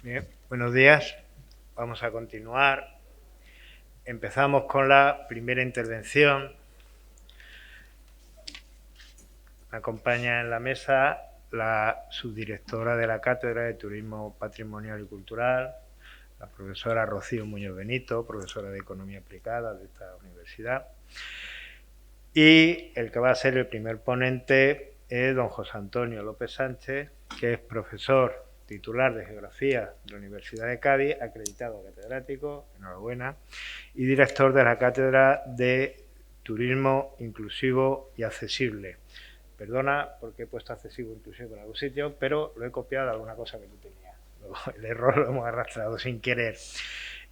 Bien, buenos días. Vamos a continuar. Empezamos con la primera intervención. Me acompaña en la mesa la subdirectora de la Cátedra de Turismo Patrimonial y Cultural, la profesora Rocío Muñoz Benito, profesora de Economía Aplicada de esta universidad. Y el que va a ser el primer ponente es don José Antonio López Sánchez, que es profesor titular de Geografía de la Universidad de Cádiz, acreditado catedrático, enhorabuena, y director de la Cátedra de Turismo Inclusivo y Accesible. Perdona porque he puesto accesible inclusivo en algún sitio, pero lo he copiado de alguna cosa que tú tenías. El error lo hemos arrastrado sin querer.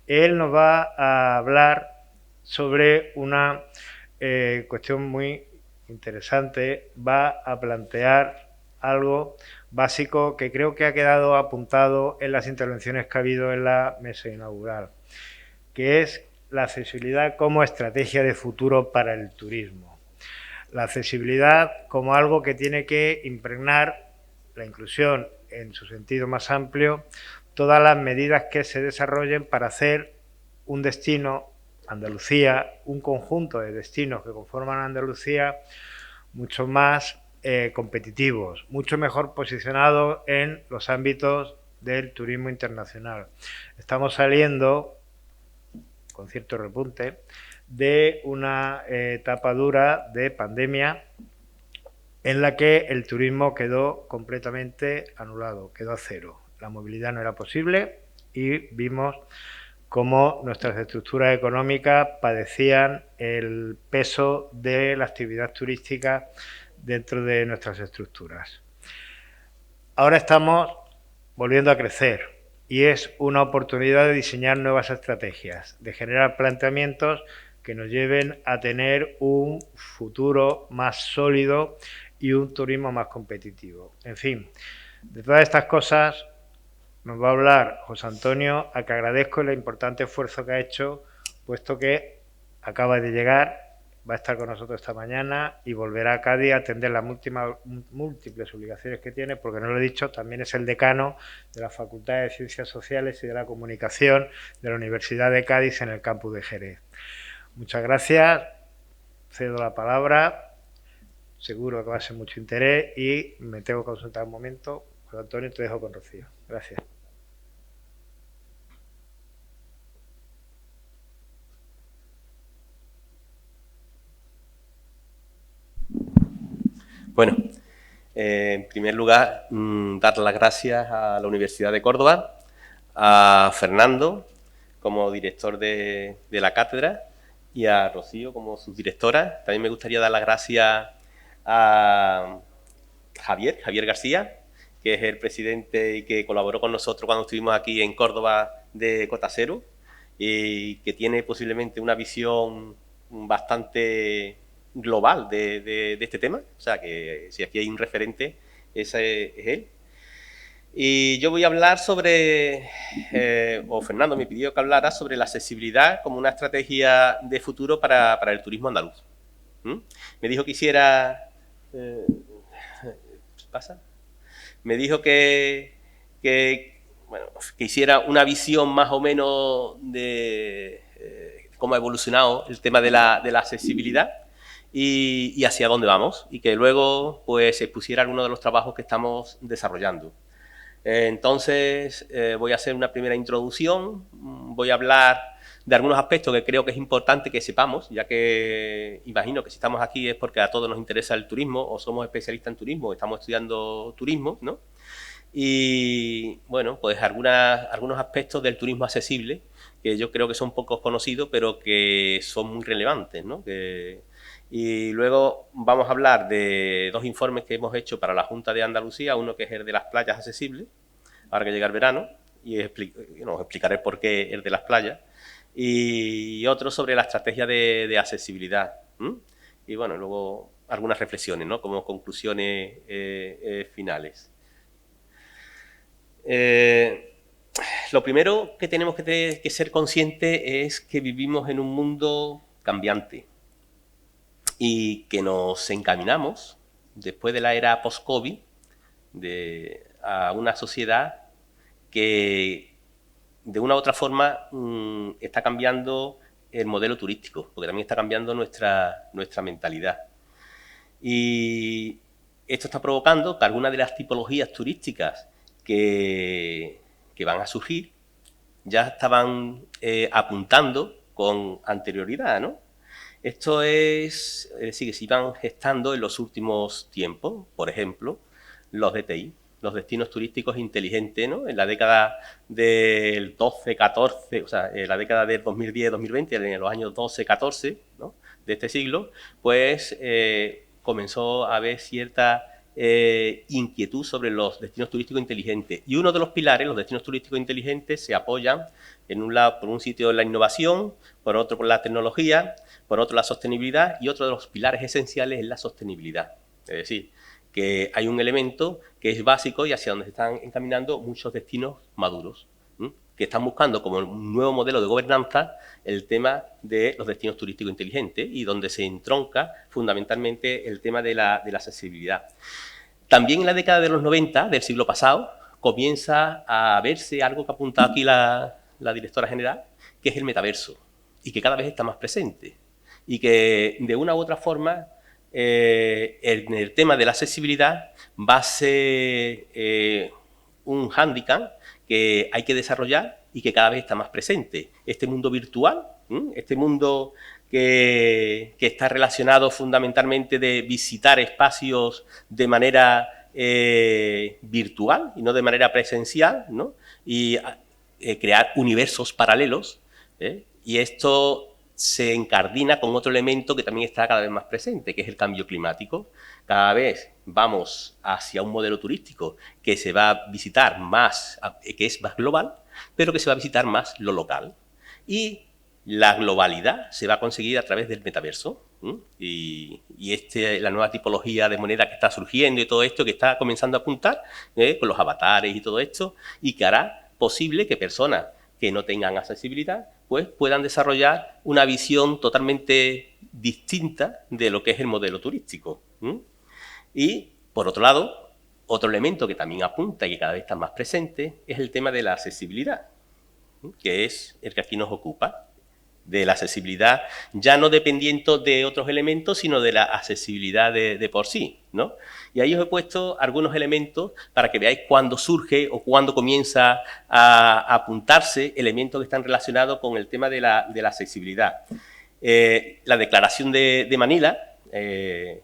Él nos va a hablar sobre una cuestión muy interesante. Va a plantear algo básico que creo que ha quedado apuntado en las intervenciones que ha habido en la mesa inaugural, que es la accesibilidad como estrategia de futuro para el turismo. La accesibilidad como algo que tiene que impregnar la inclusión en su sentido más amplio, todas las medidas que se desarrollen para hacer un destino, Andalucía, un conjunto de destinos que conforman Andalucía, mucho más competitivos, mucho mejor posicionados en los ámbitos del turismo internacional. Estamos saliendo, con cierto repunte, de una etapa dura de pandemia en la que el turismo quedó completamente anulado, quedó a cero. La movilidad no era posible y vimos cómo nuestras estructuras económicas padecían el peso de la actividad turística dentro de nuestras estructuras. Ahora estamos volviendo a crecer y es una oportunidad de diseñar nuevas estrategias, de generar planteamientos que nos lleven a tener un futuro más sólido y un turismo más competitivo. En fin, de todas estas cosas nos va a hablar José Antonio, a que agradezco el importante esfuerzo que ha hecho, puesto que acaba de llegar, va a estar con nosotros esta mañana y volverá a Cádiz a atender las múltiples obligaciones que tiene, porque no lo he dicho, también es el decano de la Facultad de Ciencias Sociales y de la Comunicación de la Universidad de Cádiz en el campus de Jerez. Muchas gracias, cedo la palabra, seguro que va a ser mucho interés y me tengo que consultar un momento. José Antonio, te dejo con Rocío. Gracias. Bueno, en primer lugar, dar las gracias a la Universidad de Córdoba, a Fernando como director de la cátedra y a Rocío como subdirectora. También me gustaría dar las gracias a Javier García, que es el presidente y que colaboró con nosotros cuando estuvimos aquí en Córdoba de Cota Cero y que tiene posiblemente una visión bastante global de este tema. O sea, que si aquí hay un referente, ese es él. Y yo voy a hablar sobre, o Fernando me pidió que hablara sobre la accesibilidad como una estrategia de futuro para el turismo andaluz. Me dijo que hiciera... ¿Pasa? Me dijo bueno, que hiciera una visión más o menos de cómo ha evolucionado el tema de la accesibilidad y hacia dónde vamos, y que luego pues se expusiera algunos de los trabajos que estamos desarrollando. Entonces voy a hacer una primera introducción, voy a hablar de algunos aspectos que creo que es importante que sepamos, ya que imagino que si estamos aquí es porque a todos nos interesa el turismo o somos especialistas en turismo, estamos estudiando turismo, ¿no? Y bueno, pues algunos aspectos del turismo accesible que yo creo que son poco conocidos, pero que son muy relevantes, ¿no? Y luego vamos a hablar de dos informes que hemos hecho para la Junta de Andalucía, uno que es el de las playas accesibles, ahora que llega el verano, y os explicaré por qué el de las playas, y otro sobre la estrategia de accesibilidad. Y bueno, luego algunas reflexiones, ¿no? Como conclusiones finales. Lo primero que tenemos que ser conscientes es que vivimos en un mundo cambiante y que nos encaminamos, después de la era post-COVID, a una sociedad que de una u otra forma está cambiando el modelo turístico, porque también está cambiando nuestra mentalidad. Y esto está provocando que algunas de las tipologías turísticas que van a surgir ya estaban apuntando con anterioridad, ¿no? Esto es decir, que se iban gestando en los últimos tiempos, por ejemplo, los DTI, los destinos turísticos inteligentes, ¿no? En la década del 12-14, o sea, en la década del 2010-2020, en los años 12-14, ¿no?, de este siglo, pues comenzó a haber cierta inquietud sobre los destinos turísticos inteligentes. Y uno de los pilares, los destinos turísticos inteligentes, se apoyan, en un lado, por un sitio, la innovación, por otro, por la tecnología, por otro, la sostenibilidad, y otro de los pilares esenciales es la sostenibilidad. Es decir, que hay un elemento que es básico y hacia donde se están encaminando muchos destinos maduros, que están buscando como un nuevo modelo de gobernanza el tema de los destinos turísticos inteligentes y donde se entronca fundamentalmente el tema de la accesibilidad. También en la década de los 90 del siglo pasado comienza a verse algo que apunta aquí la directora general, que es el metaverso, y que cada vez está más presente, y que de una u otra forma en el tema de la accesibilidad va a ser un hándicap que hay que desarrollar y que cada vez está más presente. Este mundo virtual, este mundo que está relacionado fundamentalmente de visitar espacios de manera virtual y no de manera presencial, ¿no?, y crear universos paralelos, y esto se encardina con otro elemento que también está cada vez más presente, que es el cambio climático. Cada vez vamos hacia un modelo turístico que se va a visitar más, que es más global, pero que se va a visitar más lo local. Y la globalidad se va a conseguir a través del metaverso. Y la nueva tipología de moneda que está surgiendo y todo esto que está comenzando a apuntar con los avatares y todo esto, y que hará posible que personas que no tengan accesibilidad pues puedan desarrollar una visión totalmente distinta de lo que es el modelo turístico. Y, por otro lado, otro elemento que también apunta y que cada vez está más presente es el tema de la accesibilidad, que es el que aquí nos ocupa, de la accesibilidad ya no dependiendo de otros elementos, sino de la accesibilidad de por sí, ¿no? Y ahí os he puesto algunos elementos para que veáis cuándo surge o cuándo comienza a apuntarse elementos que están relacionados con el tema de la accesibilidad. La Declaración de Manila, que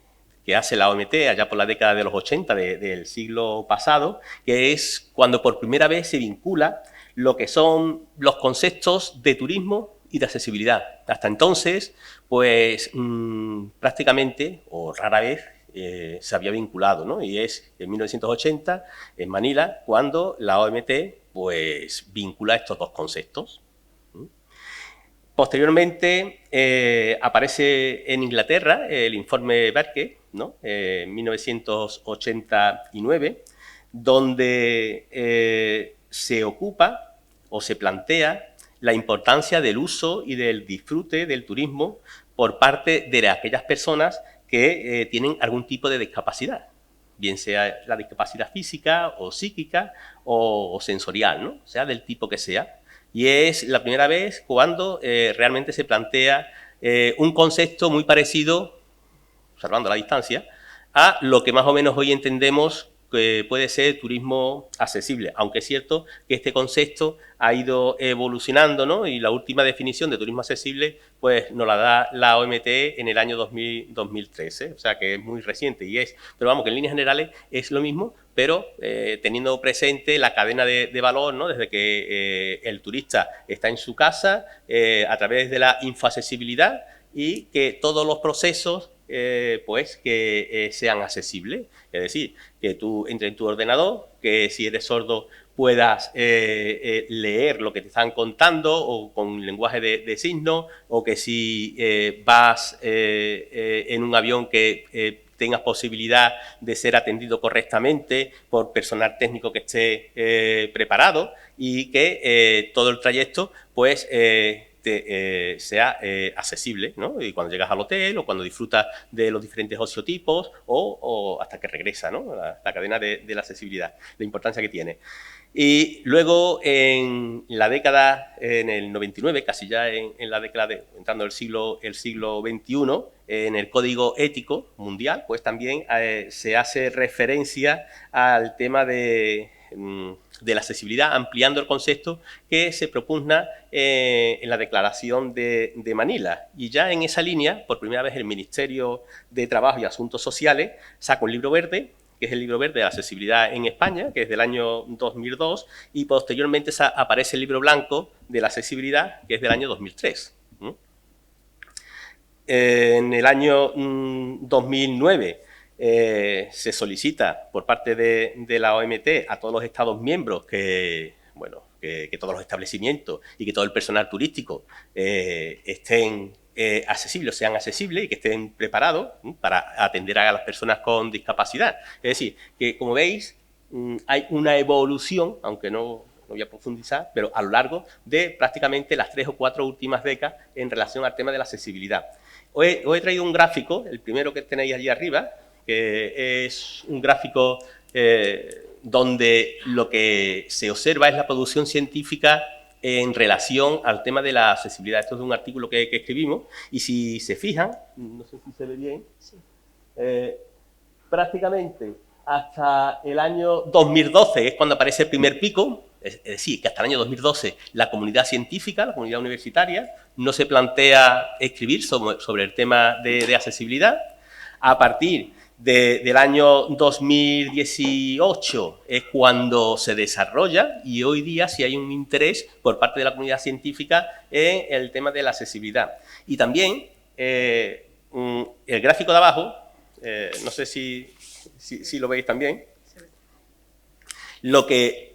hace la OMT allá por la década de los 80 del siglo pasado, que es cuando por primera vez se vincula lo que son los conceptos de turismo y de accesibilidad. Hasta entonces, pues prácticamente, o rara vez, se había vinculado, ¿no? Y es en 1980, en Manila, cuando la OMT pues vincula estos dos conceptos. Posteriormente aparece en Inglaterra el informe Berkeley, ¿no?, en 1989, donde se ocupa o se plantea la importancia del uso y del disfrute del turismo por parte de aquellas personas que tienen algún tipo de discapacidad, bien sea la discapacidad física o psíquica o sensorial, ¿no?, sea del tipo que sea. Y es la primera vez cuando realmente se plantea un concepto muy parecido, salvando la distancia, a lo que más o menos hoy entendemos que puede ser turismo accesible, aunque es cierto que este concepto ha ido evolucionando, ¿no?, y la última definición de turismo accesible pues nos la da la OMT en el año 2013, o sea que es muy reciente pero vamos, que en líneas generales es lo mismo, pero teniendo presente la cadena de valor, ¿no?, desde que el turista está en su casa a través de la infoaccesibilidad y que todos los procesos pues que sean accesibles, es decir, que tú entres en tu ordenador, que si eres sordo puedas leer lo que te están contando o con lenguaje de signos, o que si vas en un avión que tengas posibilidad de ser atendido correctamente por personal técnico que esté preparado y que todo el trayecto pues sea accesible, ¿no? Y cuando llegas al hotel o cuando disfrutas de los diferentes ociotipos o hasta que regresa, ¿no? La cadena de la accesibilidad, la importancia que tiene. Y luego, en la década, en el 99, casi ya en la década entrando el siglo XXI, en el Código Ético Mundial, pues también se hace referencia al tema de la accesibilidad, ampliando el concepto que se propugna en la Declaración de Manila. Y ya en esa línea, por primera vez, el Ministerio de Trabajo y Asuntos Sociales saca un libro verde, que es el libro verde de la accesibilidad en España, que es del año 2002, y posteriormente aparece el libro blanco de la accesibilidad, que es del año 2003. En el año 2009 se solicita por parte de la OMT a todos los Estados miembros que todos los establecimientos y que todo el personal turístico estén accesibles, sean accesibles y que estén preparados para atender a las personas con discapacidad. Es decir, que como veis, hay una evolución, aunque no voy a profundizar, pero a lo largo de prácticamente las 3 o 4 últimas décadas en relación al tema de la accesibilidad. Os he traído un gráfico, el primero que tenéis allí arriba, que es un gráfico donde lo que se observa es la producción científica en relación al tema de la accesibilidad. Esto es un artículo que escribimos y si se fijan, no sé si se ve bien, sí. Prácticamente hasta el año 2012 es cuando aparece el primer pico, es decir, que hasta el año 2012 la comunidad científica, la comunidad universitaria, no se plantea escribir sobre el tema de accesibilidad. A partir del año 2018 es cuando se desarrolla y hoy día sí hay un interés por parte de la comunidad científica en el tema de la accesibilidad. Y también el gráfico de abajo, no sé si lo veis también, lo que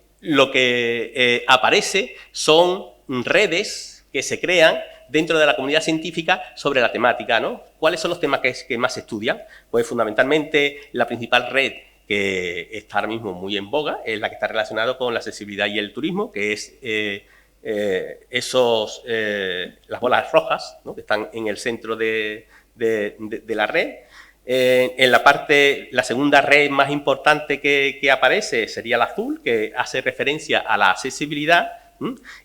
aparece son redes que se crean dentro de la comunidad científica sobre la temática, ¿no? ¿Cuáles son los temas que más se estudian? Pues fundamentalmente la principal red que está ahora mismo muy en boga es la que está relacionada con la accesibilidad y el turismo, que es las bolas rojas, ¿no? Que están en el centro de la red. La segunda red más importante que aparece sería la azul, que hace referencia a la accesibilidad,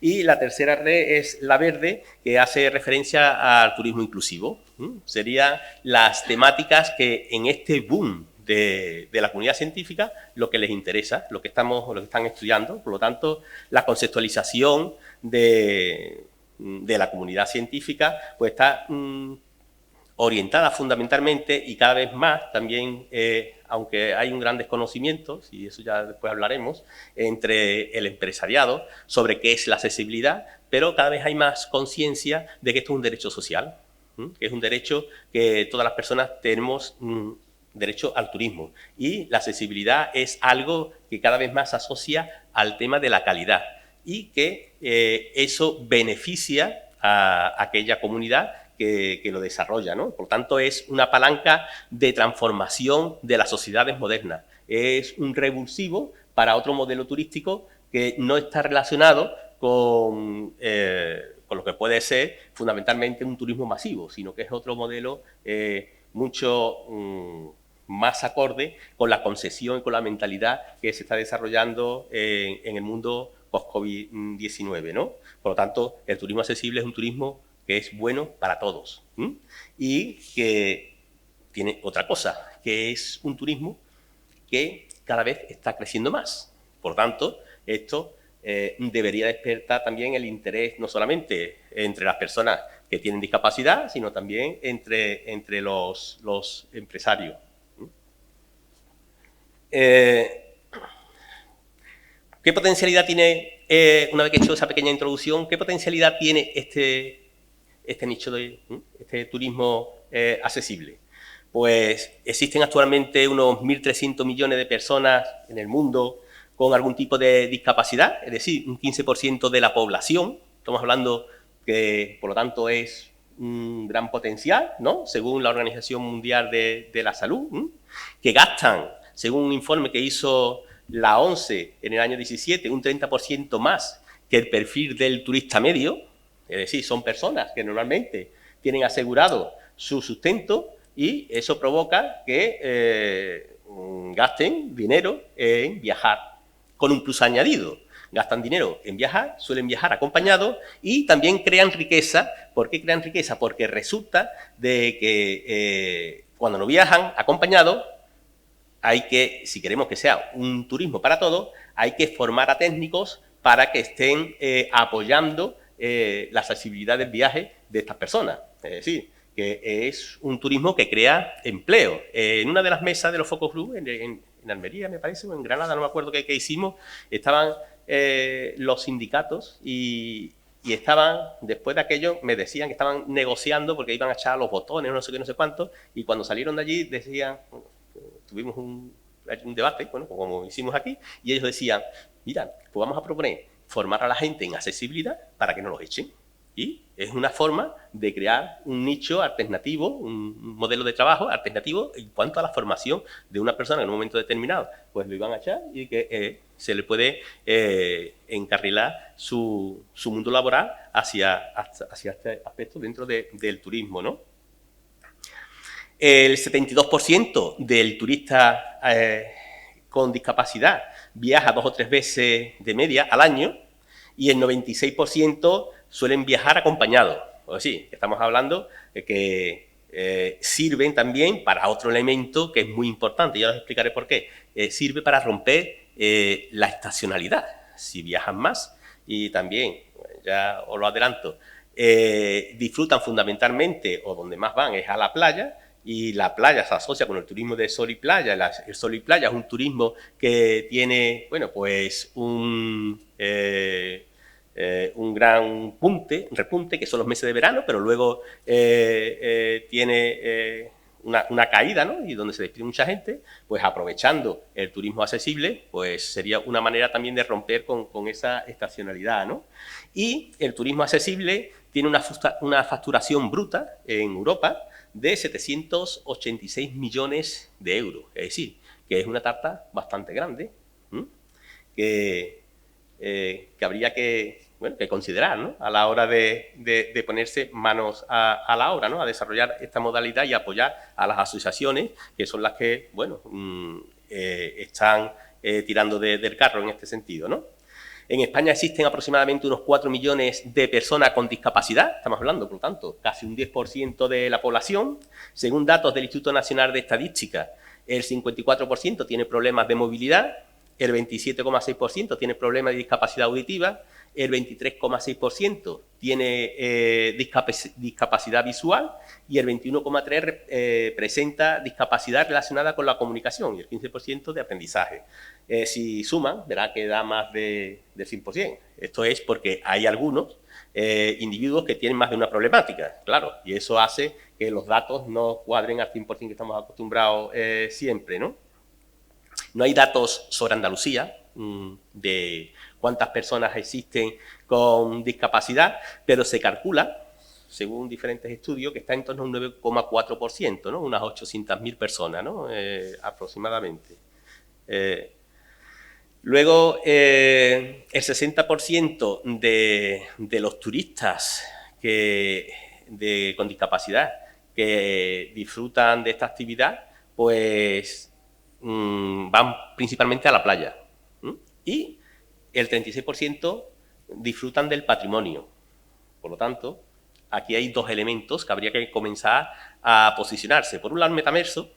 y la tercera red es la verde, que hace referencia al turismo inclusivo. Serían las temáticas que en este boom de la comunidad científica lo que les interesa, lo que están estudiando. Por lo tanto, la conceptualización de la comunidad científica pues está orientada fundamentalmente y cada vez más también, aunque hay un gran desconocimiento, y eso ya después hablaremos, entre el empresariado sobre qué es la accesibilidad, pero cada vez hay más conciencia de que esto es un derecho social, que es un derecho que todas las personas tenemos derecho al turismo. Y la accesibilidad es algo que cada vez más se asocia al tema de la calidad y que eso beneficia a aquella comunidad que lo desarrolla, ¿no? Por tanto, es una palanca de transformación de las sociedades modernas. Es un revulsivo para otro modelo turístico que no está relacionado con lo que puede ser fundamentalmente un turismo masivo, sino que es otro modelo mucho más acorde con la concesión y con la mentalidad que se está desarrollando en el mundo post-COVID-19, ¿no? Por lo tanto, el turismo accesible es un turismo que es bueno para todos y que tiene otra cosa, que es un turismo que cada vez está creciendo más. Por tanto, esto debería despertar también el interés no solamente entre las personas que tienen discapacidad, sino también entre los empresarios. ¿Qué potencialidad tiene, una vez que he hecho esa pequeña introducción, qué potencialidad tiene este nicho de este turismo accesible? Pues existen actualmente unos 1.300 millones de personas en el mundo con algún tipo de discapacidad, es decir, un 15% de la población. Estamos hablando que, por lo tanto, es un gran potencial, ¿no? Según la Organización Mundial de la Salud, que gastan, según un informe que hizo la ONCE en el año 17, un 30% más que el perfil del turista medio. Es decir, son personas que normalmente tienen asegurado su sustento y eso provoca que gasten dinero en viajar con un plus añadido. Gastan dinero en viajar, suelen viajar acompañados y también crean riqueza. ¿Por qué crean riqueza? Porque resulta de que cuando no viajan acompañados, hay que, si queremos que sea un turismo para todos, hay que formar a técnicos para que estén apoyando la accesibilidad del viaje de estas personas. Es decir, que es un turismo que crea empleo. En una de las mesas de los Focus Group, en Almería, me parece, o en Granada, no me acuerdo qué hicimos, estaban los sindicatos y estaban, después de aquello, me decían que estaban negociando porque iban a echar los botones, no sé qué, no sé cuánto, y cuando salieron de allí decían, bueno, tuvimos un debate, bueno, como hicimos aquí, y ellos decían, mira, pues vamos a proponer formar a la gente en accesibilidad para que no los echen. Y es una forma de crear un nicho alternativo, un modelo de trabajo alternativo en cuanto a la formación de una persona en un momento determinado. Pues lo iban a echar y que se le puede encarrilar su mundo laboral hacia este aspecto dentro del turismo, ¿no? El 72% del turista con discapacidad viaja 2 o 3 veces de media al año y el 96% suelen viajar acompañados. O sí, estamos hablando de que sirven también para otro elemento que es muy importante, ya os explicaré por qué. Sirve para romper la estacionalidad, si viajan más, y también, ya os lo adelanto, disfrutan fundamentalmente, o donde más van es a la playa, y la playa se asocia con el turismo de sol y playa. El sol y playa es un turismo que tiene, bueno, pues un gran repunte, que son los meses de verano, pero luego tiene una caída, ¿no? Y donde se despide mucha gente, pues aprovechando el turismo accesible, pues sería una manera también de romper con esa estacionalidad, ¿no? Y el turismo accesible tiene una facturación bruta en Europa de 786 millones de euros. Es decir, que es una tarta bastante grande, que habría que considerar, ¿no? A la hora de ponerse manos a la obra, ¿no? A desarrollar esta modalidad y apoyar a las asociaciones, que son las que, bueno, están tirando del carro en este sentido, ¿no? En España existen aproximadamente unos 4 millones de personas con discapacidad, estamos hablando, por lo tanto, casi un 10% de la población. Según datos del Instituto Nacional de Estadística, el 54% tiene problemas de movilidad, el 27,6% tiene problemas de discapacidad auditiva, el 23,6% tiene discapacidad visual y el 21,3% presenta discapacidad relacionada con la comunicación y el 15% de aprendizaje. Si suman, verá que da más del 100%. Esto es porque hay algunos individuos que tienen más de una problemática, claro, y eso hace que los datos no cuadren al 100% que estamos acostumbrados siempre, ¿no? No hay datos sobre Andalucía de cuántas personas existen con discapacidad, pero se calcula, según diferentes estudios, que está en torno a un 9,4%, ¿no? Unas 800.000 personas, ¿no? Aproximadamente. Luego, el 60% de los turistas con discapacidad que disfrutan de esta actividad, pues van principalmente a la playa. Y el 36% disfrutan del patrimonio. Por lo tanto, aquí hay dos elementos que habría que comenzar a posicionarse. Por un lado, el metaverso,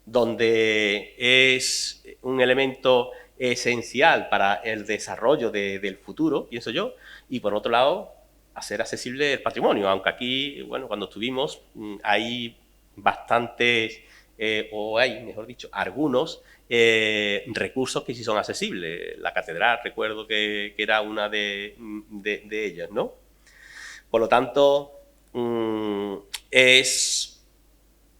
donde es un elemento esencial para el desarrollo del futuro, pienso yo, y por otro lado, hacer accesible el patrimonio, aunque aquí, bueno, cuando estuvimos, hay bastantes, o hay, mejor dicho, algunos recursos que sí son accesibles. La catedral, recuerdo que era una de ellas, ¿no? Por lo tanto, es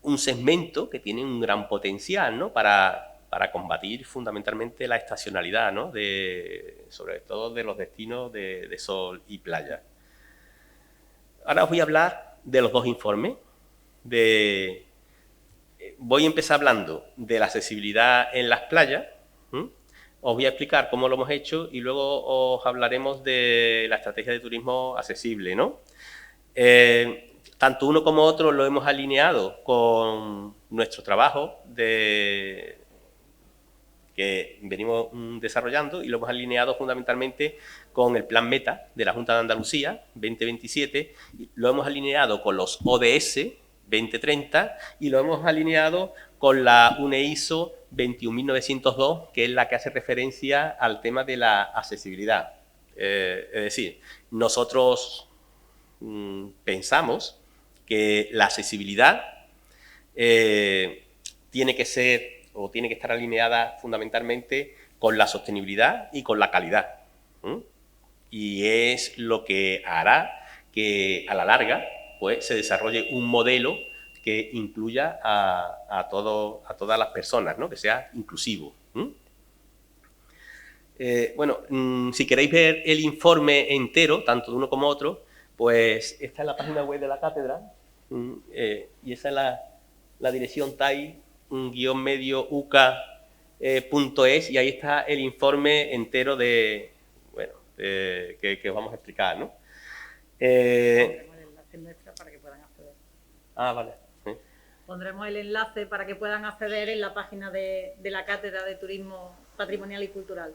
un segmento que tiene un gran potencial, ¿no? Para combatir fundamentalmente la estacionalidad, ¿no? Sobre todo de los destinos de sol y playa. Ahora os voy a hablar de los dos informes. Voy a empezar hablando de la accesibilidad en las playas, os voy a explicar cómo lo hemos hecho y luego os hablaremos de la estrategia de turismo accesible, ¿no? Tanto uno como otro lo hemos alineado con nuestro trabajo que venimos desarrollando y lo hemos alineado fundamentalmente con el Plan Meta de la Junta de Andalucía 2027, lo hemos alineado con los ODS 2030 y lo hemos alineado con la UNEISO 21902, que es la que hace referencia al tema de la accesibilidad. Es decir, nosotros pensamos que la accesibilidad tiene que ser o tiene que estar alineada fundamentalmente con la sostenibilidad y con la calidad. Y es lo que hará que a la larga pues, se desarrolle un modelo que incluya a todas las personas, ¿no? Que sea inclusivo. Bueno, si queréis ver el informe entero, tanto de uno como otro, pues esta es la página web de la cátedra y esa es la dirección tai-medio-uca.es y ahí está el informe entero que os vamos a explicar, ¿no? Pondremos el enlace nuestro para que puedan acceder. Vale. Pondremos el enlace para que puedan acceder en la página de la Cátedra de Turismo Patrimonial y Cultural.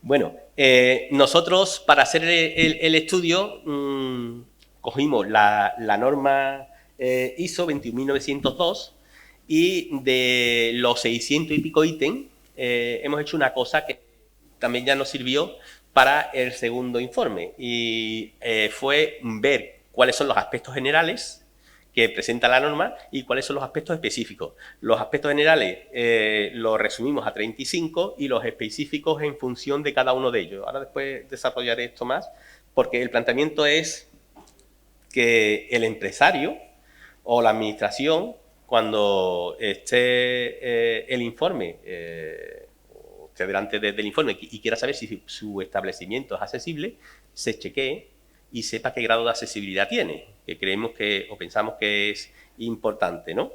Bueno, nosotros para hacer el estudio cogimos la norma ISO 21902 y de los 600 y pico ítems hemos hecho una cosa que también ya nos sirvió para el segundo informe y fue ver cuáles son los aspectos generales que presenta la norma y cuáles son los aspectos específicos. Los aspectos generales los resumimos a 35 y los específicos en función de cada uno de ellos. Ahora después desarrollaré esto más porque el planteamiento es que el empresario o la administración, cuando esté el informe, esté delante del informe y quiera saber si su establecimiento es accesible, se chequee y sepa qué grado de accesibilidad tiene, que creemos que o pensamos que es importante, ¿no?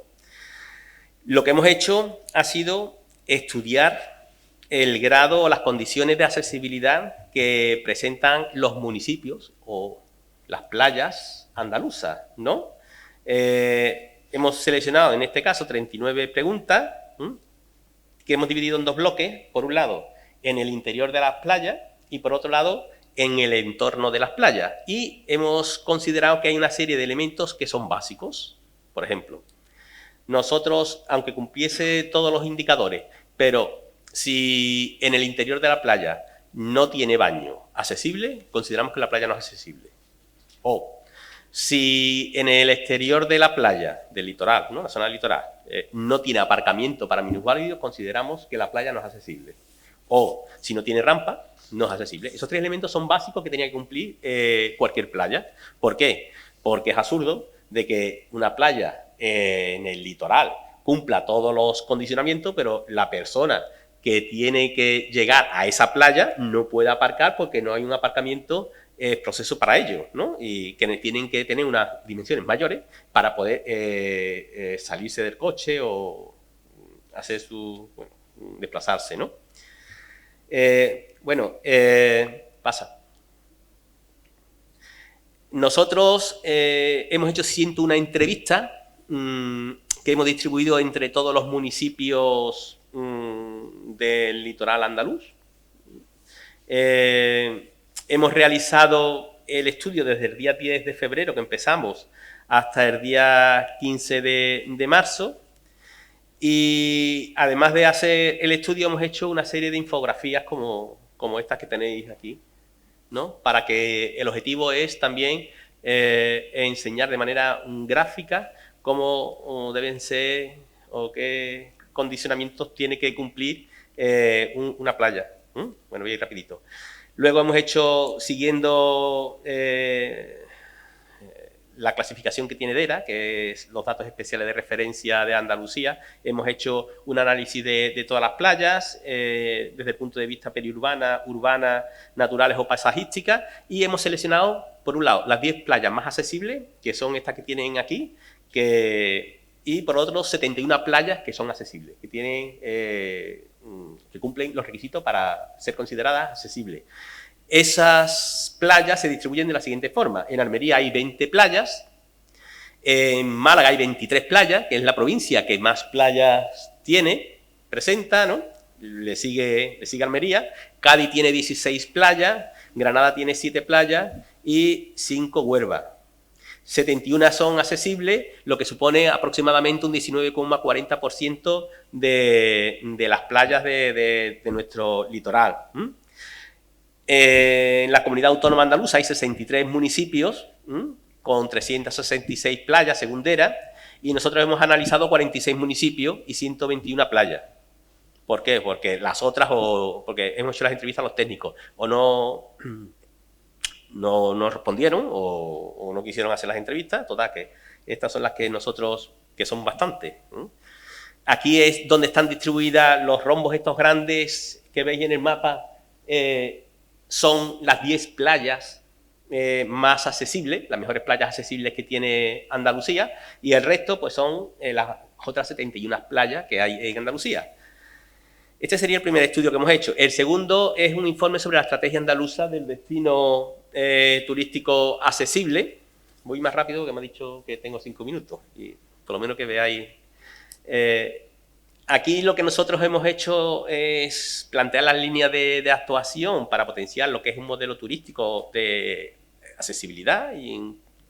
Lo que hemos hecho ha sido estudiar el grado o las condiciones de accesibilidad que presentan los municipios o las playas andaluzas, ¿no? Hemos seleccionado en este caso 39 preguntas que hemos dividido en dos bloques, por un lado en el interior de las playas y por otro lado en el entorno de las playas y hemos considerado que hay una serie de elementos que son básicos. Por ejemplo, nosotros, aunque cumpliese todos los indicadores, pero si en el interior de la playa no tiene baño accesible, consideramos que la playa no es accesible. O si en el exterior de la playa, del litoral, ¿no? La zona del litoral, no tiene aparcamiento para minusválidos, consideramos que la playa no es accesible. O si no tiene rampa, no es accesible. Esos tres elementos son básicos que tenía que cumplir cualquier playa. ¿Por qué? Porque es absurdo de que una playa en el litoral cumpla todos los condicionamientos, pero la persona que tiene que llegar a esa playa no puede aparcar porque no hay un aparcamiento proceso para ello, ¿no? Y que tienen que tener unas dimensiones mayores para poder salirse del coche o hacer desplazarse, ¿no? Pasa. Nosotros hemos hecho 101 entrevistas que hemos distribuido entre todos los municipios del litoral andaluz. Hemos realizado el estudio desde el día 10 de febrero que empezamos hasta el día 15 de marzo. Y además de hacer el estudio hemos hecho una serie de infografías como estas que tenéis aquí, ¿no? Para que el objetivo es también enseñar de manera gráfica cómo deben ser o qué condicionamientos tiene que cumplir una playa. Bueno, voy a ir rapidito. Luego hemos hecho, siguiendo la clasificación que tiene DERA, que es los datos especiales de referencia de Andalucía, hemos hecho un análisis de todas las playas, desde el punto de vista periurbana, urbana, naturales o paisajísticas, y hemos seleccionado, por un lado, las 10 playas más accesibles, que son estas que tienen aquí, que y por otro 71 playas que son accesibles, que tienen, que cumplen los requisitos para ser consideradas accesibles. Esas playas se distribuyen de la siguiente forma. En Almería hay 20 playas, en Málaga hay 23 playas, que es la provincia que más playas presenta, ¿no? Le sigue Almería. Cádiz tiene 16 playas, Granada tiene 7 playas y 5 Huelva. 71 son accesibles, lo que supone aproximadamente un 19,40% de las playas de nuestro litoral. En la comunidad autónoma andaluza hay 63 municipios con 366 playas segunderas y nosotros hemos analizado 46 municipios y 121 playas. ¿Por qué? Porque las otras, porque hemos hecho las entrevistas a los técnicos, o no respondieron o no quisieron hacer las entrevistas. Total, que estas son las que nosotros, que son bastantes. Aquí es donde están distribuidas los rombos estos grandes que veis en el mapa, son las 10 playas más accesibles, las mejores playas accesibles que tiene Andalucía, y el resto pues son las otras 71 playas que hay en Andalucía. Este sería el primer estudio que hemos hecho. El segundo es un informe sobre la estrategia andaluza del destino turístico accesible. Voy más rápido, que me ha dicho que tengo 5 minutos, y por lo menos que veáis. Aquí lo que nosotros hemos hecho es plantear las líneas de actuación para potenciar lo que es un modelo turístico de accesibilidad e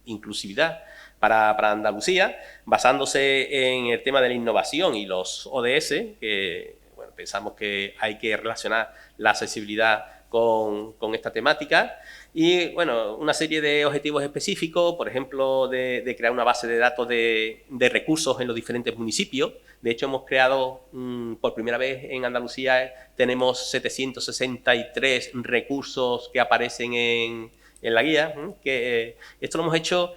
inclusividad para Andalucía, basándose en el tema de la innovación y los ODS, que bueno, pensamos que hay que relacionar la accesibilidad con esta temática. Y, bueno, una serie de objetivos específicos, por ejemplo, de crear una base de datos de recursos en los diferentes municipios. De hecho, hemos creado, por primera vez en Andalucía, tenemos 763 recursos que aparecen en la guía. Esto lo hemos hecho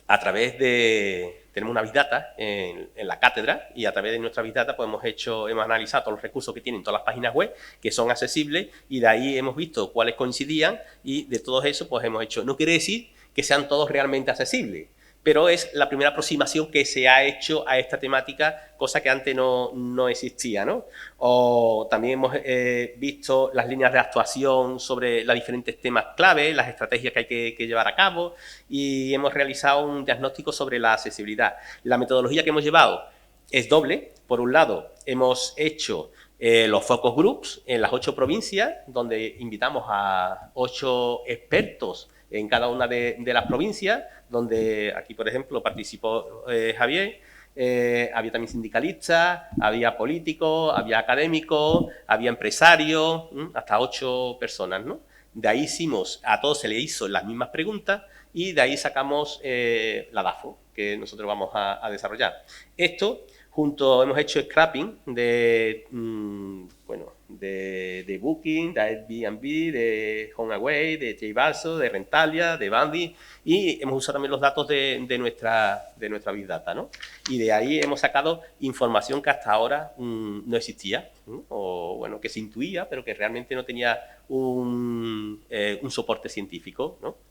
a través de... Tenemos una Big Data en la cátedra, y a través de nuestra Big Data pues hemos analizado todos los recursos que tienen todas las páginas web que son accesibles, y de ahí hemos visto cuáles coincidían, y de todos esos pues hemos hecho. No quiere decir que sean todos realmente accesibles, pero es la primera aproximación que se ha hecho a esta temática, cosa que antes no existía, ¿no? O también hemos visto las líneas de actuación sobre los diferentes temas clave, las estrategias que hay que llevar a cabo, y hemos realizado un diagnóstico sobre la accesibilidad. La metodología que hemos llevado es doble. Por un lado, hemos hecho los focus groups en las 8 provincias, donde invitamos a 8 expertos en cada una de las provincias, donde aquí, por ejemplo, participó Javier. Había también sindicalistas, había políticos, había académicos, había empresarios, hasta 8 personas, ¿no? De ahí a todos se les hizo las mismas preguntas, y de ahí sacamos la DAFO, que nosotros vamos a desarrollar. Esto, hemos hecho scrapping de Booking, de Airbnb, de HomeAway, de JBalso, de Rentalia, de Bandy, y hemos usado también los datos de nuestra Big Data, ¿no? Y de ahí hemos sacado información que hasta ahora no existía, o bueno, que se intuía, pero que realmente no tenía un soporte científico, ¿no?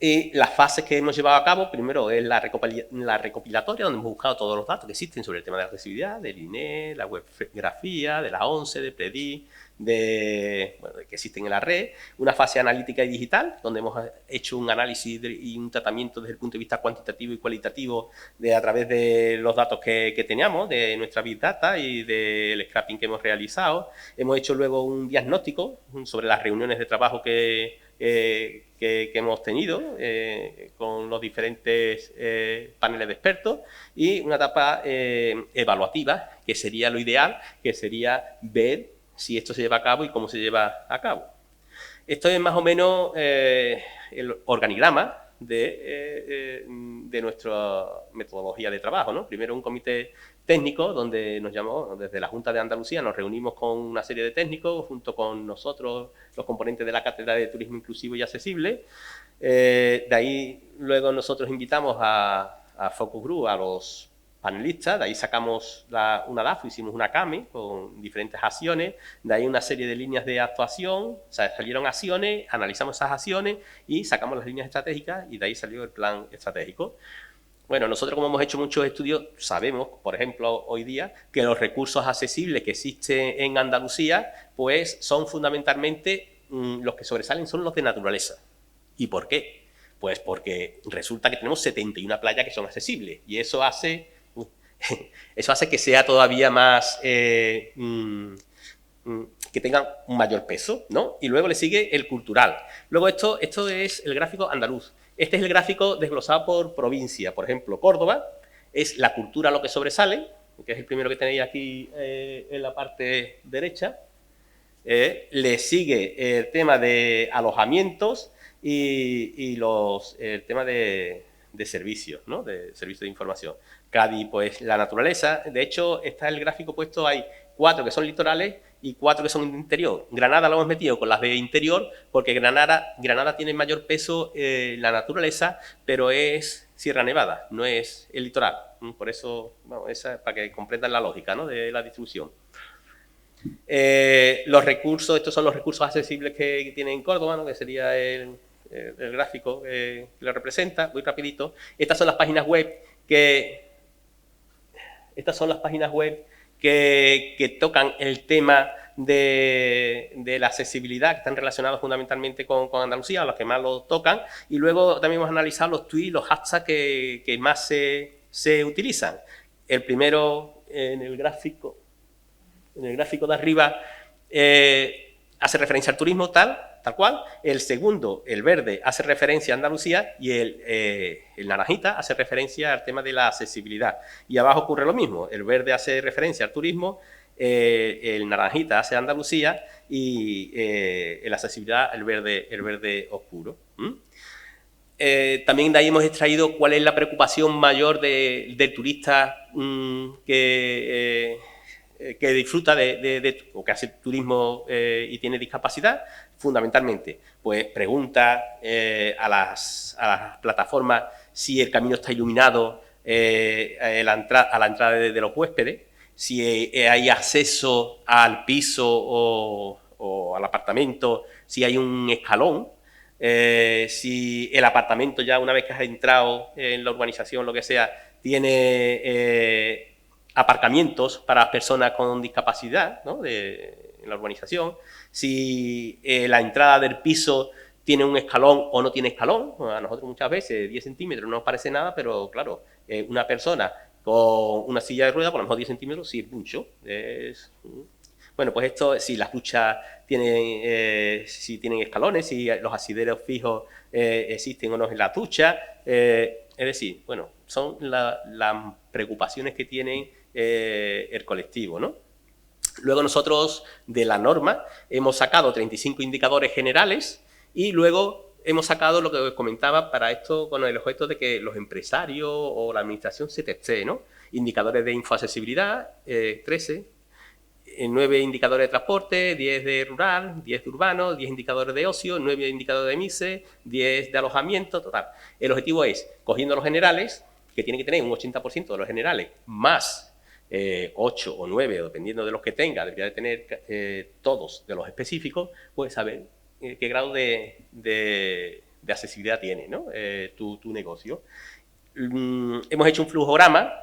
Y las fases que hemos llevado a cabo, primero es la recopilatoria, donde hemos buscado todos los datos que existen sobre el tema de la accesibilidad, del INE, la webgrafía, de la ONCE, de PREDI, que existen en la red. Una fase analítica y digital, donde hemos hecho un análisis y un tratamiento desde el punto de vista cuantitativo y cualitativo a través de los datos que teníamos, de nuestra Big Data y del scrapping que hemos realizado. Hemos hecho luego un diagnóstico sobre las reuniones de trabajo que hemos tenido con los diferentes paneles de expertos, y una etapa evaluativa, que sería lo ideal, que sería ver si esto se lleva a cabo y cómo se lleva a cabo. Esto es más o menos el organigrama de nuestra metodología de trabajo, ¿no? Primero un comité técnico, donde nos llamó desde la Junta de Andalucía, nos reunimos con una serie de técnicos, junto con nosotros, los componentes de la Cátedra de Turismo Inclusivo y Accesible. De ahí luego nosotros invitamos a Focus Group, a los panelistas. De ahí sacamos una DAFO, hicimos una CAME con diferentes acciones, de ahí una serie de líneas de actuación, o sea, salieron acciones, analizamos esas acciones y sacamos las líneas estratégicas, y de ahí salió el plan estratégico. Bueno, nosotros como hemos hecho muchos estudios, sabemos, por ejemplo, hoy día, que los recursos accesibles que existen en Andalucía, pues son fundamentalmente los que sobresalen son los de naturaleza. ¿Y por qué? Pues porque resulta que tenemos 71 playas que son accesibles y eso hace que sea todavía más, que tengan un mayor peso, ¿no? Y luego le sigue el cultural. Luego esto es el gráfico andaluz. Este es el gráfico desglosado por provincia. Por ejemplo, Córdoba es la cultura lo que sobresale, que es el primero que tenéis aquí en la parte derecha. Le sigue el tema de alojamientos y el tema de servicios, ¿no? De servicios de información. Cádiz, pues la naturaleza. De hecho, está el gráfico puesto, hay 4 que son litorales y 4 que son de interior. Granada lo hemos metido con las de interior porque Granada tiene mayor peso la naturaleza, pero es Sierra Nevada, no es el litoral. Por eso, bueno, para que comprendan la lógica, ¿no? De la distribución. Los recursos, estos son los recursos accesibles que tiene en Córdoba, ¿no? Que sería el gráfico que lo representa. Muy rapidito. Estas son las páginas web que tocan el tema de la accesibilidad, que están relacionados fundamentalmente con Andalucía, los que más lo tocan, y luego también hemos analizado los tweets, los hashtags que más se utilizan. El primero, en el gráfico de arriba, hace referencia al turismo tal cual. El segundo, el verde, hace referencia a Andalucía y el naranjita hace referencia al tema de la accesibilidad. Y abajo ocurre lo mismo, el verde hace referencia al turismo, el naranjita hace Andalucía y la accesibilidad el verde oscuro. También de ahí hemos extraído cuál es la preocupación mayor del turista que disfruta o que hace turismo y tiene discapacidad. Fundamentalmente, pues pregunta a las plataformas si el camino está iluminado a la entrada de los huéspedes, si hay acceso al piso o al apartamento, si hay un escalón, si el apartamento ya una vez que has entrado en la urbanización, lo que sea, tiene aparcamientos para personas con discapacidad, ¿no? En la urbanización, si la entrada del piso tiene un escalón o no tiene escalón. A nosotros muchas veces 10 centímetros no nos parece nada, pero claro, una persona con una silla de ruedas, por lo mejor 10 centímetros sí es mucho. Bueno, pues esto, si las duchas tienen escalones, si los asideros fijos existen o no en la ducha, es decir, bueno, son las preocupaciones que tiene el colectivo, ¿no? Luego nosotros, de la norma, hemos sacado 35 indicadores generales y luego hemos sacado lo que os comentaba para esto con el objeto de que los empresarios o la administración se testee, ¿no? Indicadores de infoaccesibilidad, 13, 9 indicadores de transporte, 10 de rural, 10 de urbano, 10 indicadores de ocio, 9 indicadores de MISE, 10 de alojamiento, total. El objetivo es, cogiendo los generales, que tienen que tener un 80% de los generales, más 8 o 9, dependiendo de los que tenga, debería de tener todos de los específicos, pues saber qué grado de accesibilidad tiene, ¿no? tu negocio. Hemos hecho un flujograma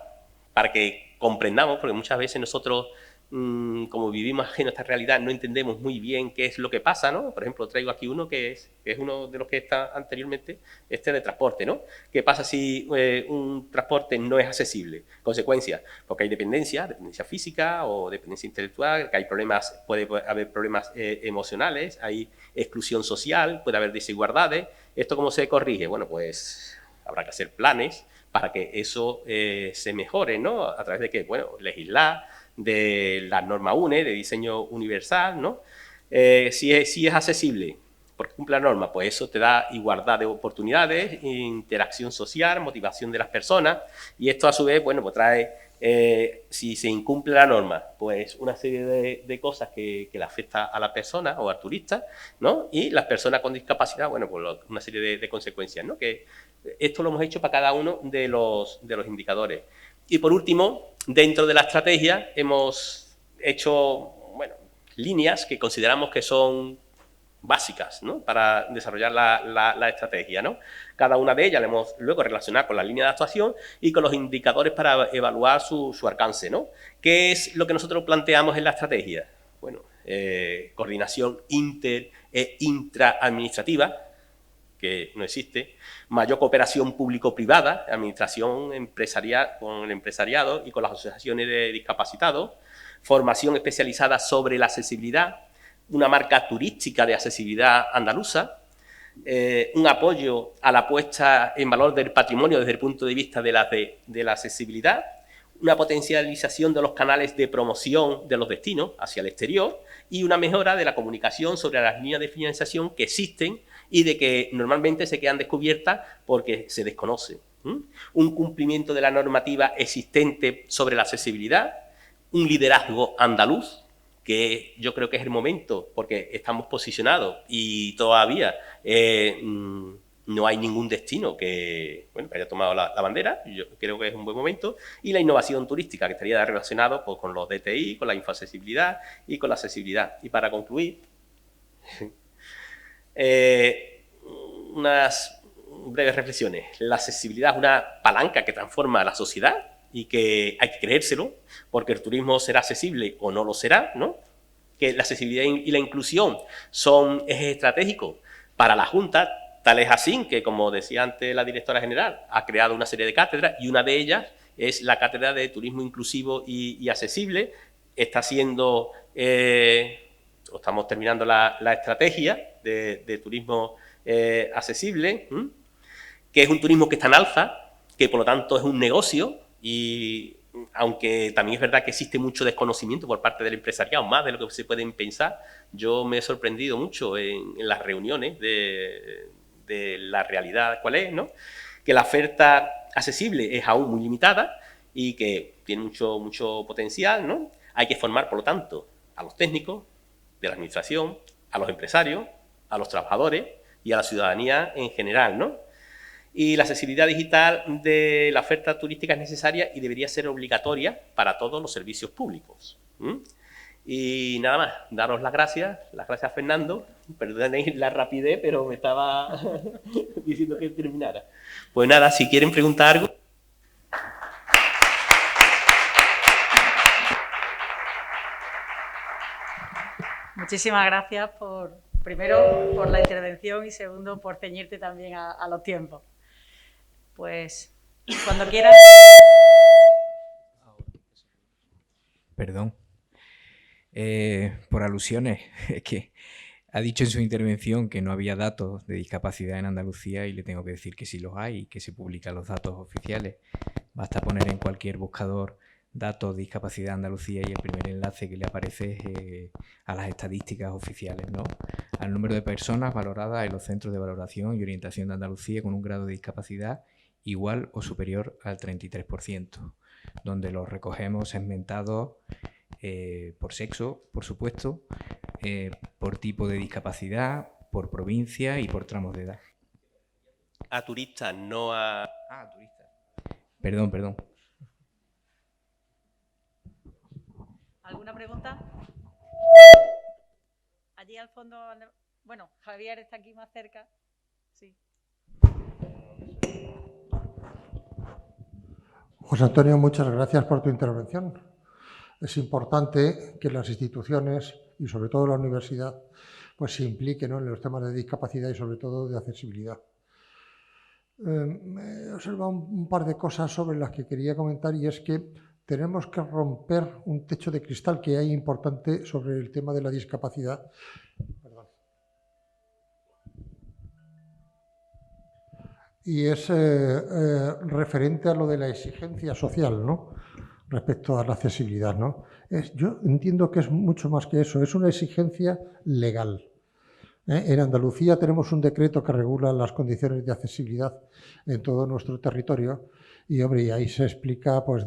para que comprendamos, porque muchas veces nosotros, como vivimos ajeno a esta realidad, no entendemos muy bien qué es lo que pasa, ¿no? Por ejemplo, traigo aquí uno que es uno de los que está anteriormente, de transporte, ¿no? ¿Qué pasa si un transporte no es accesible? Consecuencias, porque hay dependencia física o dependencia intelectual, que hay problemas, puede haber problemas emocionales, hay exclusión social, puede haber desigualdades. ¿Esto cómo se corrige? Bueno, pues habrá que hacer planes para que eso se mejore, ¿no? ¿A través de qué? Bueno, legislar, de la norma UNE, de diseño universal, ¿no? Si es accesible, porque cumple la norma, pues eso te da igualdad de oportunidades, interacción social, motivación de las personas, y esto a su vez, bueno, pues trae, si se incumple la norma, pues una serie de cosas que le afecta a la persona o al turista, ¿no? Y las personas con discapacidad, bueno, pues una serie de consecuencias, ¿no? Que esto lo hemos hecho para cada uno de los indicadores. Y por último, dentro de la estrategia hemos hecho, bueno, líneas que consideramos que son básicas, ¿no?, para desarrollar la estrategia, ¿no? Cada una de ellas la hemos luego relacionado con la línea de actuación y con los indicadores para evaluar su alcance, ¿no? ¿Qué es lo que nosotros planteamos en la estrategia? Bueno, coordinación inter e intraadministrativa, que no existe, mayor cooperación público-privada, administración empresarial con el empresariado y con las asociaciones de discapacitados, formación especializada sobre la accesibilidad, una marca turística de accesibilidad andaluza, un apoyo a la puesta en valor del patrimonio desde el punto de vista de la accesibilidad, una potencialización de los canales de promoción de los destinos hacia el exterior y una mejora de la comunicación sobre las líneas de financiación que existen y de que normalmente se quedan descubiertas porque se desconocen. Un cumplimiento de la normativa existente sobre la accesibilidad, un liderazgo andaluz, que yo creo que es el momento, porque estamos posicionados y todavía no hay ningún destino que haya tomado la bandera. Yo creo que es un buen momento. Y la innovación turística, que estaría relacionado pues, con los DTI, con la infoaccesibilidad y con la accesibilidad. Y para concluir, unas breves reflexiones. La accesibilidad es una palanca que transforma a la sociedad y que hay que creérselo, porque el turismo será accesible o no lo será, ¿no? Que la accesibilidad y la inclusión son ejes estratégicos para la Junta, tal es así que, como decía antes la directora general, ha creado una serie de cátedras y una de ellas es la cátedra de turismo inclusivo y accesible. Está siendo, estamos terminando la estrategia de turismo accesible, que es un turismo que está en alza, que por lo tanto es un negocio. Y aunque también es verdad que existe mucho desconocimiento por parte del empresariado, más de lo que se pueden pensar, yo me he sorprendido mucho en las reuniones de la realidad cuál es, ¿no? Que la oferta accesible es aún muy limitada y que tiene mucho potencial, ¿no? Hay que formar, por lo tanto, a los técnicos de la administración, a los empresarios, a los trabajadores y a la ciudadanía en general, ¿no? Y la accesibilidad digital de la oferta turística es necesaria y debería ser obligatoria para todos los servicios públicos. Y nada más, daros las gracias Fernando, perdonéis la rapidez, pero me estaba diciendo que terminara. Pues nada, si quieren preguntar algo. Muchísimas gracias primero por la intervención y segundo por ceñirte también a los tiempos. Pues cuando quieras. Perdón. Por alusiones, es que ha dicho en su intervención que no había datos de discapacidad en Andalucía y le tengo que decir que sí los hay y que se publican los datos oficiales. Basta poner en cualquier buscador datos de discapacidad de Andalucía y el primer enlace que le aparece es a las estadísticas oficiales, ¿no? Al número de personas valoradas en los centros de valoración y orientación de Andalucía con un grado de discapacidad igual o superior al 33%, donde los recogemos segmentados por sexo, por supuesto, por tipo de discapacidad, por provincia y por tramos de edad. A turistas, no a... Ah, turistas. Perdón. ¿Alguna pregunta? Allí al fondo, bueno, Javier está aquí más cerca. Sí. José Antonio, muchas gracias por tu intervención. Es importante que las instituciones y sobre todo la universidad pues se impliquen, ¿no?, en los temas de discapacidad y sobre todo de accesibilidad. He observado un par de cosas sobre las que quería comentar y es que tenemos que romper un techo de cristal que hay importante sobre el tema de la discapacidad. Perdón. Y es referente a lo de la exigencia social, ¿no?, respecto a la accesibilidad, ¿no? Yo entiendo que es mucho más que eso, es una exigencia legal. En Andalucía tenemos un decreto que regula las condiciones de accesibilidad en todo nuestro territorio y, hombre, y ahí se explica pues,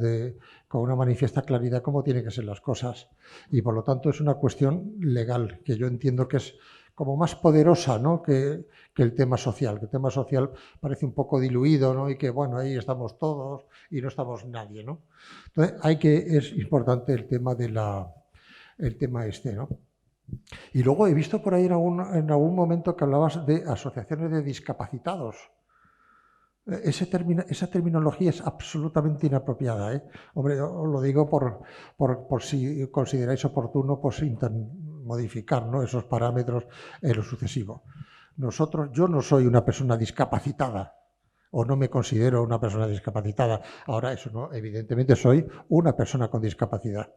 con una manifiesta claridad cómo tienen que ser las cosas. Y, por lo tanto, es una cuestión legal que yo entiendo que es como más poderosa, ¿no?, que el tema social. Que el tema social parece un poco diluido, ¿no?, y que, bueno, ahí estamos todos y no estamos nadie, ¿no? Entonces, es importante el tema ¿no? Y luego he visto por ahí en algún momento que hablabas de asociaciones de discapacitados. Esa terminología es absolutamente inapropiada, ¿eh? Hombre, os lo digo por si consideráis oportuno pues, modificar, ¿no?, esos parámetros en lo sucesivo. Yo no soy una persona discapacitada, o no me considero una persona discapacitada. Ahora, eso no, evidentemente soy una persona con discapacidad.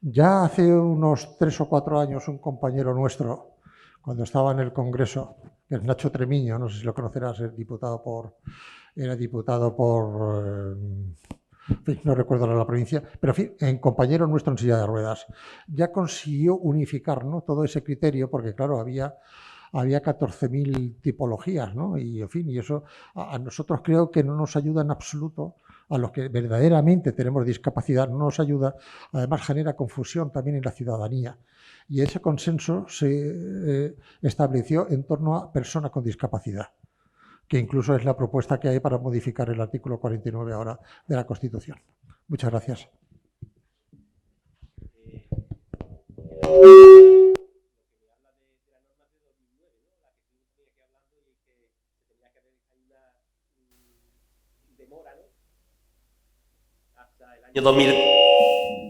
Ya hace unos 3 o 4 años, un compañero nuestro, cuando estaba en el Congreso, que es Nacho Tremiño, no sé si lo conocerás, era diputado por, en fin, no recuerdo la provincia, pero en fin, en compañero nuestro en silla de ruedas, ya consiguió unificar, ¿no?, todo ese criterio, porque claro, había 14.000 tipologías, ¿no? Y en fin, y eso a nosotros creo que no nos ayuda en absoluto. A los que verdaderamente tenemos discapacidad no nos ayuda, además genera confusión también en la ciudadanía. Y ese consenso se estableció en torno a personas con discapacidad, que incluso es la propuesta que hay para modificar el artículo 49 ahora de la Constitución. Muchas gracias.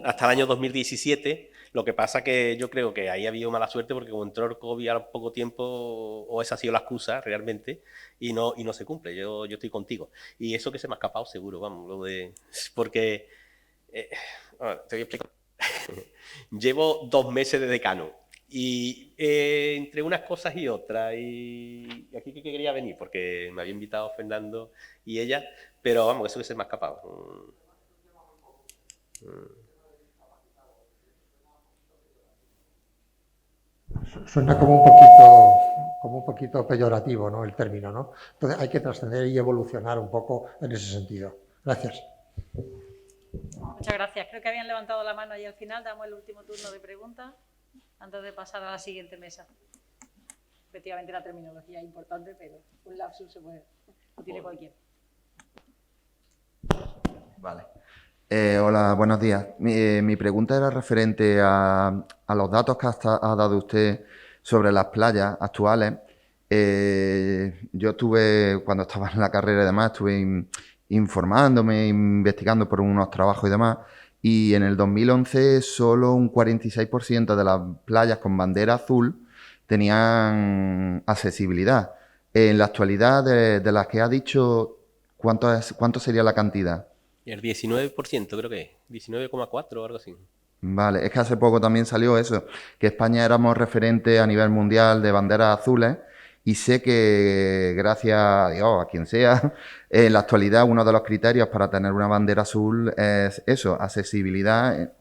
Hasta el año 2017, lo que pasa que yo creo que ahí ha habido mala suerte porque como entró el COVID a poco tiempo, o esa ha sido la excusa realmente, y no se cumple. Yo estoy contigo. Y eso que se me ha escapado seguro, vamos, porque te voy a explicar. Llevo 2 meses de decano y entre unas cosas y otras, y aquí que quería venir porque me había invitado Fernando y ella, pero vamos, eso que se me ha escapado. Suena como un poquito peyorativo, ¿no?, el término, ¿no? Entonces hay que trascender y evolucionar un poco en ese sentido. Gracias. Muchas gracias. Creo que habían levantado la mano ahí al final. Damos el último turno de preguntas antes de pasar a la siguiente mesa. Efectivamente la terminología es importante, pero un lapsus lo tiene cualquiera. Vale. Hola, buenos días. Mi pregunta era referente a los datos que ha dado usted sobre las playas actuales. Yo cuando estaba en la carrera y demás, estuve informándome, investigando por unos trabajos y demás, y en el 2011 solo un 46% de las playas con bandera azul tenían accesibilidad. En la actualidad, de las que ha dicho, ¿cuánto sería la cantidad? El 19% creo que es, 19,4 o algo así. Vale, es que hace poco también salió eso, que España éramos referente a nivel mundial de banderas azules, y sé que gracias a Dios, a quien sea, en la actualidad uno de los criterios para tener una bandera azul es eso, accesibilidad.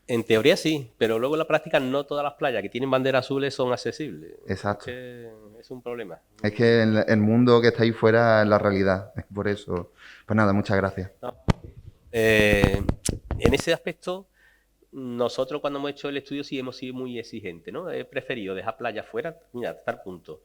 En teoría sí, pero luego en la práctica no todas las playas que tienen banderas azules son accesibles. Exacto. Es un problema. Es que el mundo que está ahí fuera es la realidad, por eso. Pues nada, muchas gracias. No. En ese aspecto, nosotros cuando hemos hecho el estudio sí hemos sido muy exigentes, ¿no? He preferido dejar playas fuera, mira, hasta el punto.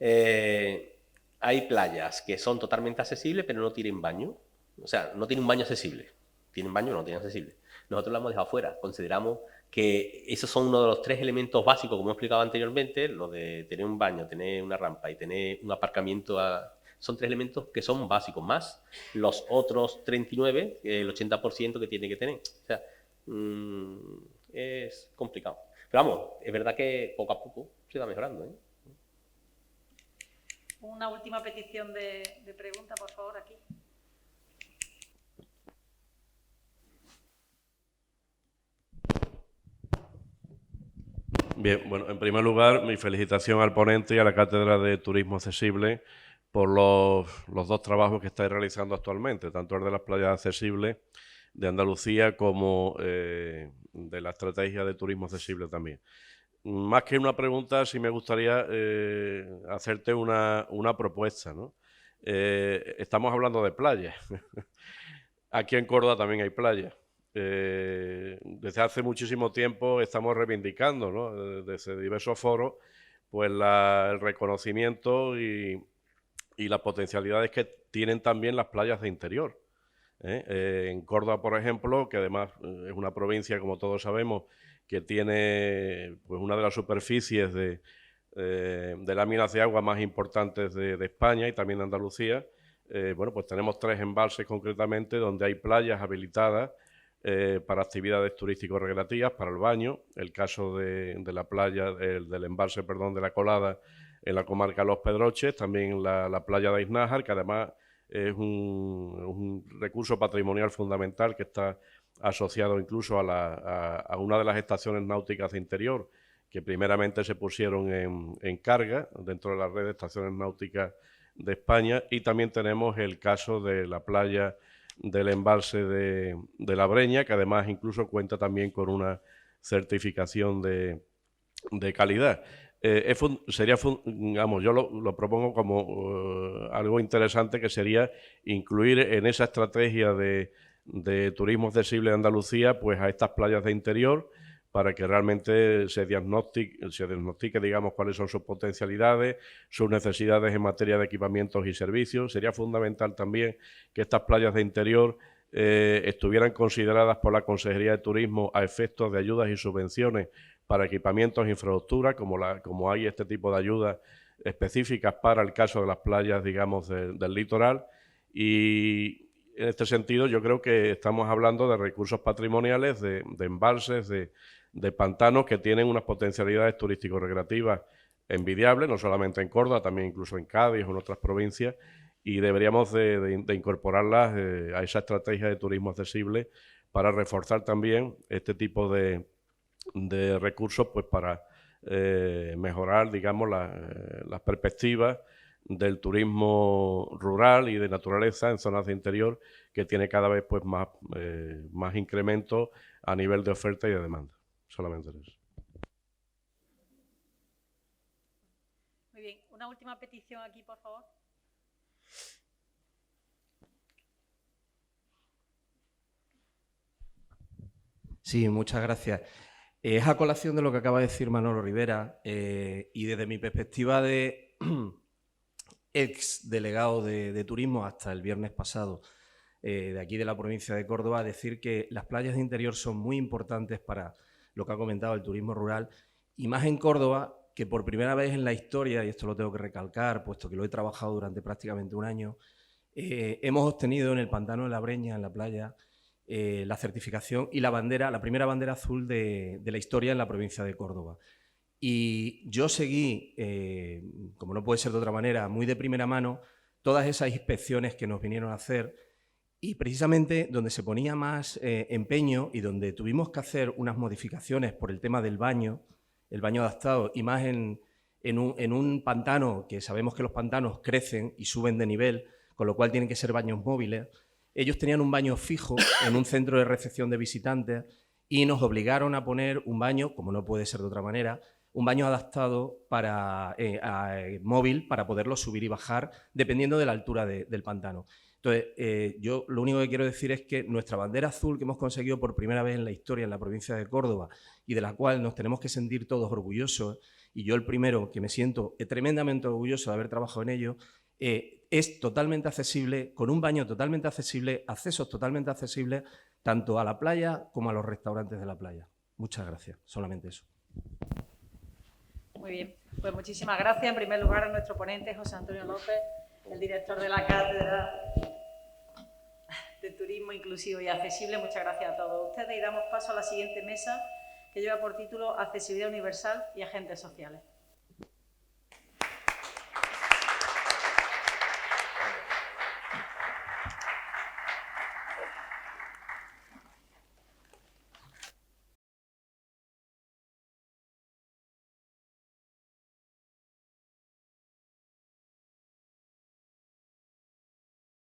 Hay playas que son totalmente accesibles, pero no tienen baño. O sea, no tienen un baño accesible. Tienen baño, pero no tienen accesible. Nosotros lo hemos dejado fuera. Consideramos que esos son uno de los 3 elementos básicos, como he explicado anteriormente, lo de tener un baño, tener una rampa y tener un aparcamiento. Son 3 elementos que son básicos, más los otros 39, el 80% que tiene que tener. O sea, es complicado. Pero vamos, es verdad que poco a poco se va mejorando, ¿eh? Una última petición de pregunta, por favor, aquí. Bien, bueno, en primer lugar, mi felicitación al ponente y a la Cátedra de Turismo Accesible por los 2 trabajos que estáis realizando actualmente, tanto el de las playas accesibles de Andalucía como de la estrategia de turismo accesible también. Más que una pregunta, sí me gustaría hacerte una propuesta, ¿no? Estamos hablando de playas. Aquí en Córdoba también hay playas. Desde hace muchísimo tiempo estamos reivindicando, ¿no?, desde diversos foros, pues el reconocimiento y las potencialidades que tienen también las playas de interior. En Córdoba, por ejemplo, que además es una provincia, como todos sabemos, que tiene pues, una de las superficies de láminas de agua más importantes de España y también de Andalucía. Bueno, pues tenemos 3 embalses concretamente donde hay playas habilitadas para actividades turístico-recreativas, para el baño. El caso de la playa, del embalse, perdón, de La Colada en la comarca de Los Pedroches, también la playa de Iznájar, que además es un recurso patrimonial fundamental que está asociado incluso a una de las estaciones náuticas de interior que primeramente se pusieron en carga dentro de la red de estaciones náuticas de España, y también tenemos el caso de la playa del embalse de La Breña, que además incluso cuenta también con una certificación de calidad. Yo lo propongo como algo interesante, que sería incluir en esa estrategia de turismo accesible de Andalucía pues a estas playas de interior, para que realmente se diagnostique, digamos, cuáles son sus potencialidades, sus necesidades en materia de equipamientos y servicios. Sería fundamental también que estas playas de interior estuvieran consideradas por la Consejería de Turismo a efectos de ayudas y subvenciones para equipamientos e infraestructura, como hay este tipo de ayudas específicas para el caso de las playas, digamos, del litoral. Y en este sentido yo creo que estamos hablando de recursos patrimoniales, de embalses, de pantanos que tienen unas potencialidades turístico-recreativas envidiables, no solamente en Córdoba, también incluso en Cádiz o en otras provincias, y deberíamos de incorporarlas a esa estrategia de turismo accesible para reforzar también este tipo de recursos, pues para mejorar, digamos, las perspectivas del turismo rural y de naturaleza en zonas de interior, que tiene cada vez pues más incremento a nivel de oferta y de demanda. Solamente eso. Muy bien, una última petición aquí, por favor. Sí, muchas gracias. Es a colación de lo que acaba de decir Manolo Rivera, y desde mi perspectiva de ex delegado de turismo hasta el viernes pasado, de aquí de la provincia de Córdoba, decir que las playas de interior son muy importantes para lo que ha comentado el turismo rural, y más en Córdoba, que por primera vez en la historia, y esto lo tengo que recalcar, puesto que lo he trabajado durante prácticamente un año, hemos obtenido en el pantano de La Breña, en la playa, la certificación y la primera bandera azul de la historia en la provincia de Córdoba. Y yo seguí, como no puede ser de otra manera, muy de primera mano, todas esas inspecciones que nos vinieron a hacer, y precisamente donde se ponía más empeño y donde tuvimos que hacer unas modificaciones por el tema del baño, el baño adaptado, y más en un pantano, que sabemos que los pantanos crecen y suben de nivel, con lo cual tienen que ser baños móviles. Ellos tenían un baño fijo en un centro de recepción de visitantes y nos obligaron a poner un baño, como no puede ser de otra manera, un baño adaptado para móvil, para poderlo subir y bajar dependiendo de la altura del pantano. Entonces, yo lo único que quiero decir es que nuestra bandera azul, que hemos conseguido por primera vez en la historia en la provincia de Córdoba y de la cual nos tenemos que sentir todos orgullosos, y yo el primero que me siento tremendamente orgulloso de haber trabajado en ello, es totalmente accesible, con un baño totalmente accesible, accesos totalmente accesibles, tanto a la playa como a los restaurantes de la playa. Muchas gracias, solamente eso. Muy bien, pues muchísimas gracias. En primer lugar a nuestro ponente, José Antonio López, el director de la Cátedra de Turismo Inclusivo y Accesible. Muchas gracias a todos ustedes y damos paso a la siguiente mesa, que lleva por título Accesibilidad Universal y Agentes Sociales.